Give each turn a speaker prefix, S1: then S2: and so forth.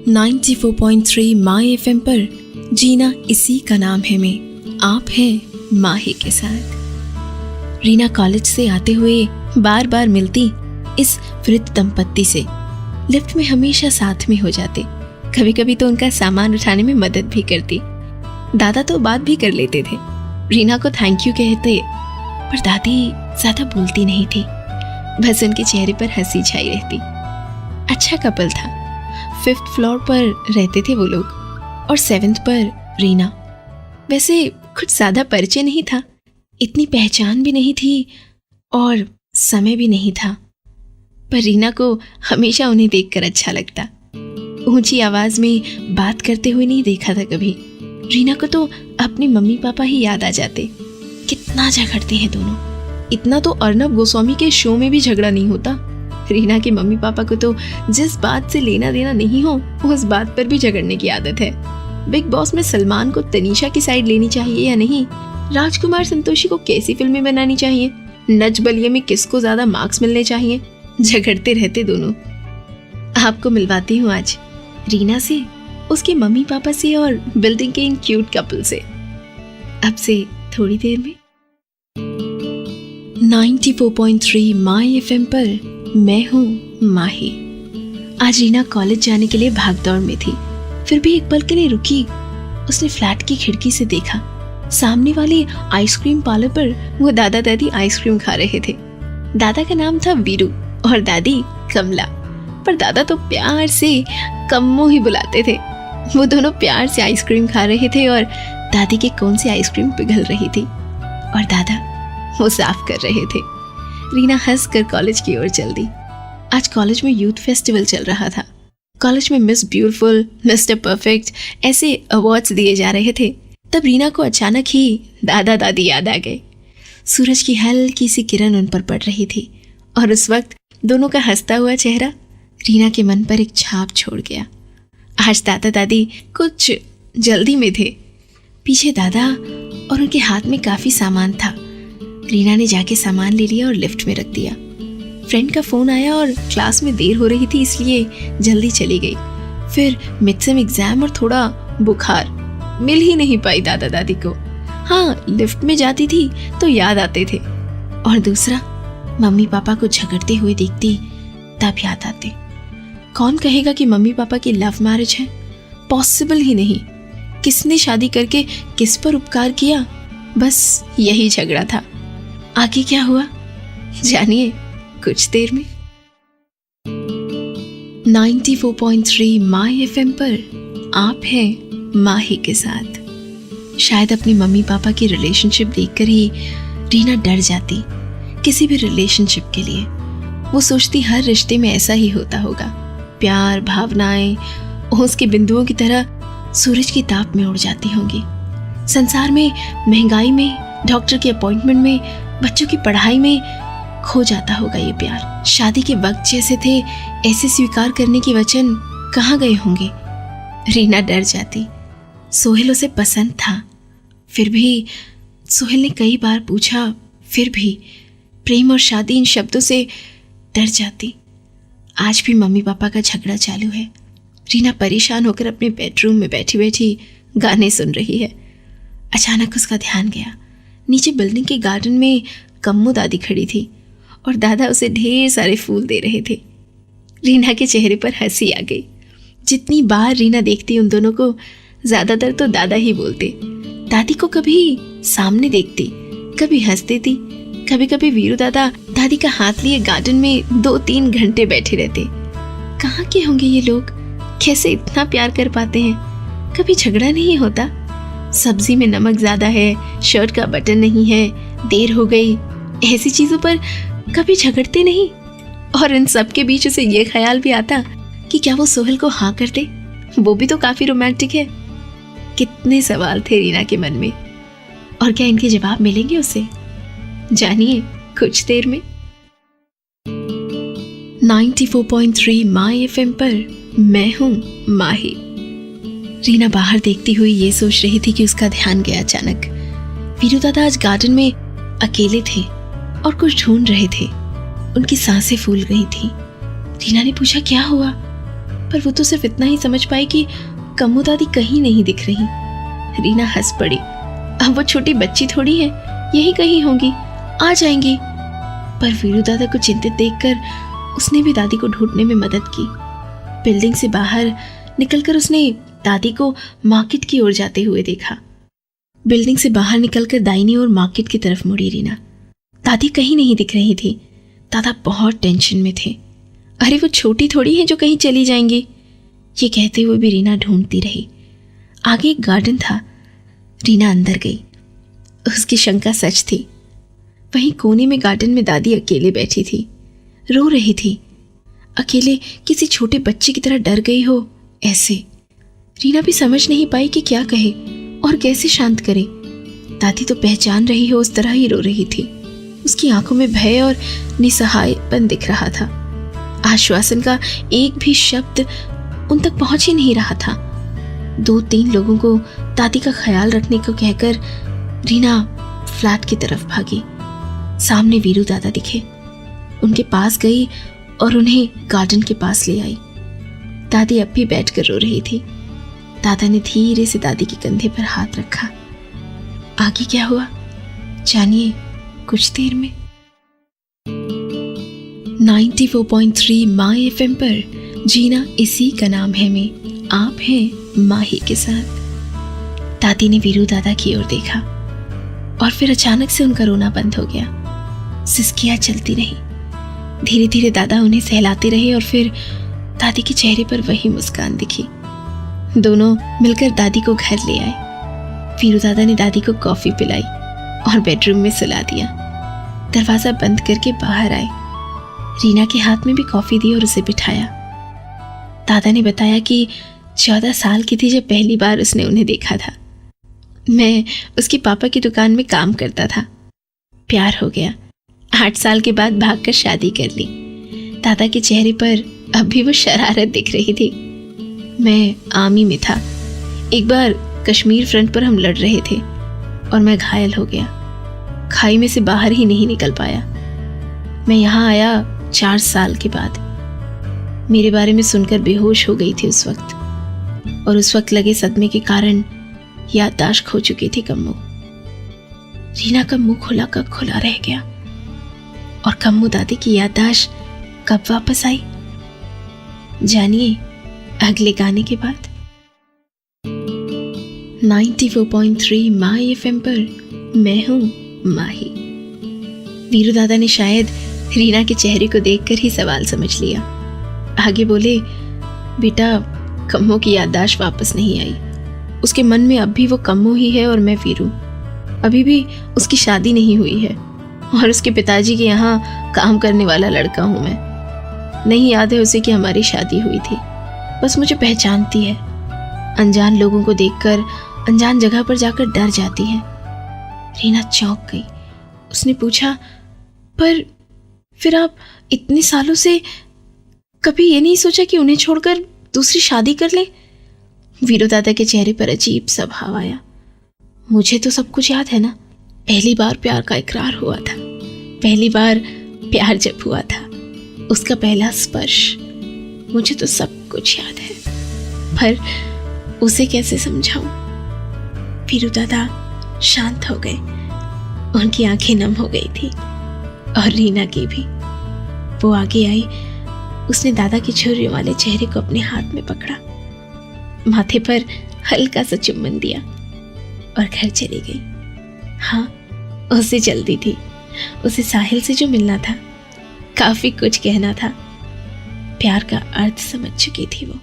S1: 94.3 माई FM पर जीना इसी का नाम है में आप हैं माही के साथ। रीना कॉलेज से आते हुए बार बार मिलती इस वृद्ध दंपत्ति से, लिफ्ट में हमेशा साथ में हो जाते, कभी कभी तो उनका सामान उठाने में मदद भी करती। दादा तो बात भी कर लेते थे, रीना को थैंक यू कहते, पर दादी ज्यादा बोलती नहीं थी, बस उनके चेहरे पर हंसी छाई रहती। अच्छा कपल था। 5th फ्लोर पर रहते थे वो लोग और 7th पर रीना। वैसे कुछ ज्यादा परिचय नहीं था, इतनी पहचान भी नहीं थी और समय भी नहीं था, पर रीना को हमेशा उन्हें देखकर अच्छा लगता। ऊंची आवाज में बात करते हुए नहीं देखा था कभी। रीना को तो अपने मम्मी पापा ही याद आ जाते। कितना झगड़ते हैं दोनों, इतना तो अर्नब गोस्वामी के शो में भी झगड़ा नहीं होता। रीना के मम्मी पापा को तो जिस बात से लेना देना नहीं हो उस बात पर भी झगड़ने की आदत है। बिग बॉस में सलमान को तनीषा की साइड लेनी चाहिए या नहीं, राजकुमार संतोषी को कैसी फिल्में बनानी चाहिए, नच बलिए में किसको ज्यादा मार्क्स मिलने चाहिए, झगड़ते रहते दोनों। आपको मिलवाती हूँ आज रीना से, उसके मम्मी पापा से और बिल्डिंग के इन क्यूट कपल से, अब से थोड़ी देर में। 94.3 माई एफएम पर मैं हूँ माही। आज रीना कॉलेज जाने के लिए भागदौड़ में थी, फिर भी एक पल के लिए रुकी। उसने फ्लैट की खिड़की से देखा, सामने वाले आइसक्रीम पार्लर पर वो दादा दादी आइसक्रीम खा रहे थे। दादा का नाम था वीरू और दादी कमला, पर दादा तो प्यार से कम्मो ही बुलाते थे। वो दोनों प्यार से आइसक्रीम खा रहे थे और दादी के कौन सी आइसक्रीम पिघल रही थी और दादा वो साफ कर रहे थे। रीना हंस कर कॉलेज की ओर चल दी। आज कॉलेज में यूथ फेस्टिवल चल रहा था। कॉलेज में मिस ब्यूटीफुल, मिस्टर परफेक्ट ऐसे अवार्ड्स दिए जा रहे थे। तब रीना को अचानक ही दादा दादी याद आ गए। सूरज की हल्की सी किरण उन पर पड़ रही थी और उस वक्त दोनों का हंसता हुआ चेहरा रीना के मन पर एक छाप छोड़ गया। आज दादा दादी कुछ जल्दी में थे। पीछे दादा और उनके हाथ में काफी सामान था। रीना ने जाके सामान ले लिया और लिफ्ट में रख दिया। फ्रेंड का फोन आया और क्लास में देर हो रही थी इसलिए जल्दी चली गई। फिर मिड सेम एग्जाम और थोड़ा बुखार, मिल ही नहीं पाई दादा दादी को। हाँ, लिफ्ट में जाती थी तो याद आते थे, और दूसरा मम्मी पापा को झगड़ते हुए देखती तब याद आते। कौन कहेगा कि मम्मी पापा की लव मैरिज है? पॉसिबल ही नहीं। किसने शादी करके किस पर उपकार किया? बस यही झगड़ा था। आगे क्या हुआ जानिए कुछ देर में। 94.3 माई एफएम पर आप हैं माही के साथ। शायद अपनी मम्मी पापा की रिलेशनशिप देखकर ही रीना डर जाती किसी भी रिलेशनशिप के लिए। वो सोचती हर रिश्ते में ऐसा ही होता होगा। प्यार, भावनाएं ओस के बिंदुओं की तरह सूरज की ताप में उड़ जाती होंगी। संसार में, महंगाई में, डॉक्टर के अपॉइंटमेंट में, बच्चों की पढ़ाई में खो जाता होगा ये प्यार। शादी के वक्त जैसे थे ऐसे स्वीकार करने की वचन कहाँ गए होंगे? रीना डर जाती। सोहेल उसे पसंद था, फिर भी सोहेल ने कई बार पूछा, फिर भी प्रेम और शादी इन शब्दों से डर जाती। आज भी मम्मी पापा का झगड़ा चालू है। रीना परेशान होकर अपने बेडरूम में बैठी बैठी गाने सुन रही है। अचानक उसका ध्यान गया, नीचे बिल्डिंग के गार्डन में कम्मू दादी खड़ी थी और दादा उसे ढेर सारे फूल दे रहे थे। रीना के चेहरे पर हंसी आ गई। जितनी बार रीना देखती उन दोनों को, ज्यादातर तो दादा ही बोलते। दादी को कभी सामने देखती, कभी हंस देती, कभी कभी वीरू दादा दादी का हाथ लिए गार्डन में 2-3 घंटे बैठे रहते। कहाँ के होंगे ये लोग? कैसे इतना प्यार कर पाते हैं? कभी झगड़ा नहीं होता? सब्जी में नमक ज्यादा है, शर्ट का बटन नहीं है, देर हो गई, ऐसी चीजों पर कभी झगड़ते नहीं। और इन सब के बीच उसे ये ख्याल भी आता कि क्या वो सोहेल को हाँ कर दे? वो भी तो काफी रोमांटिक है। कितने सवाल थे रीना के मन में, और क्या इनके जवाब मिलेंगे उसे? जानिए कुछ देर में। 94.3 माई एफएम पर मैं हूँ माही। रीना बाहर देखती हुई ये सोच रही थी कि उसका ध्यान गया अचानक। वीरू दादा आज गार्डन में अकेले थे और कुछ ढूंढ रहे थे। उनकी सांसें फूल गई थी। रीना ने पूछा क्या हुआ, पर वो तो सिर्फ इतना ही समझ पाई कि कम्मू दादी कहीं नहीं दिख रही। रीना हंस पड़ी। अब वो छोटी बच्ची थोड़ी है, यही कहीं होंगी, आ जाएंगी। पर वीरू दादा को चिंतित देखकर उसने भी दादी को ढूंढने में मदद की। बिल्डिंग से बाहर निकलकर उसने दादी को मार्केट की ओर जाते हुए देखा। बिल्डिंग से बाहर निकलकर दाहिनी ओर मार्केट की तरफ मुड़ी रीना। दादी कहीं नहीं दिख रही थी। दादा बहुत टेंशन में थे। अरे वो छोटी थोड़ी है जो कहीं चली जाएंगी, ये कहते हुए भी रीना ढूंढती रही। आगे एक गार्डन था। रीना अंदर गई। उसकी शंका सच थी। वहीं कोने में गार्डन में दादी अकेले बैठी थी, रो रही थी। अकेले किसी छोटे बच्चे की तरह डर गई हो ऐसे। रीना भी समझ नहीं पाई कि क्या कहे और कैसे शांत करे। दादी तो पहचान रही हो उस तरह ही रो रही थी। उसकी आंखों में भय और निसहायपन दिख रहा था। आश्वासन का एक भी शब्द उन तक पहुंच ही नहीं रहा था। 2-3 लोगों को दादी का ख्याल रखने को कहकर रीना फ्लैट की तरफ भागी। सामने वीरू दादा दिखे। उनके पास गई और उन्हें गार्डन के पास ले आई। दादी अब भी बैठकर रो रही थी। दादा ने धीरे से दादी के कंधे पर हाथ रखा। आगे क्या हुआ जानिए कुछ देर में। 94.3 माय एफएम पर जीना इसी का नाम है में आप हैं माही के साथ। दादी ने वीरू दादा की ओर देखा और फिर अचानक से उनका रोना बंद हो गया। सिसकियां चलती रही। धीरे धीरे दादा उन्हें सहलाते रहे और फिर दादी के चेहरे पर वही मुस्कान दिखी। दोनों मिलकर दादी को घर ले आए। वीरू दादा ने दादी को कॉफी पिलाई और बेडरूम में सुला दिया। दरवाजा बंद करके बाहर आए। रीना के हाथ में भी कॉफी दी और उसे बिठाया। दादा ने बताया कि 14 साल की थी जब पहली बार उसने उन्हें देखा था। मैं उसके पापा की दुकान में काम करता था। प्यार हो गया। 8 साल के बाद भागकर शादी कर ली। दादा के चेहरे पर अब भी वो शरारत दिख रही थी। मैं आर्मी में था। एक बार कश्मीर फ्रंट पर हम लड़ रहे थे और मैं घायल हो गया। खाई में से बाहर ही नहीं निकल पाया। मैं यहाँ आया 4 साल के बाद। मेरे बारे में सुनकर बेहोश हो गई थी उस वक्त, और उस वक्त लगे सदमे के कारण याददाश्त खो चुकी थी कम्मू। रीना का मुंह खुला का खुला रह गया। और कम्मू दादी की याददाश्त कब वापस आई जानिए अगले गाने के बाद। 94.3 माय एफएम पर मैं हूं माही। वीरू दादा ने शायद रीना के चेहरे को देखकर ही सवाल समझ लिया। आगे बोले, बेटा कम्मू की याददाश्त वापस नहीं आई। उसके मन में अब भी वो कम्मू ही है और मैं वीरू। अभी भी उसकी शादी नहीं हुई है और उसके पिताजी के यहाँ काम करने वाला लड़का हूं मैं। नहीं याद है उसे कि हमारी शादी हुई थी। बस मुझे पहचानती है। अनजान लोगों को देखकर अनजान जगह पर जाकर डर जाती है। रीना चौंक गई। उसने पूछा, पर फिर आप इतने सालों से कभी ये नहीं सोचा कि उन्हें छोड़कर दूसरी शादी कर ले? वीरू दादा के चेहरे पर अजीब सा भाव आया। मुझे तो सब कुछ याद है ना। पहली बार प्यार का इकरार हुआ था। पहली बार प्यार जब हुआ था, उसका पहला स्पर्श, मुझे तो सब कुछ याद है। पर उसे कैसे समझाऊं? वीरू दादा शांत हो गए। उनकी आंखें नम हो गई थी और रीना की भी। वो आगे आई। उसने दादा के झुर्रियों वाले चेहरे को अपने हाथ में पकड़ा, माथे पर हल्का सा चुम्बन दिया और घर चली गई। हाँ, उसे जल्दी थी। उसे साहिल से जो मिलना था, काफी कुछ कहना था। प्यार का अर्थ समझ चुकी थी वो।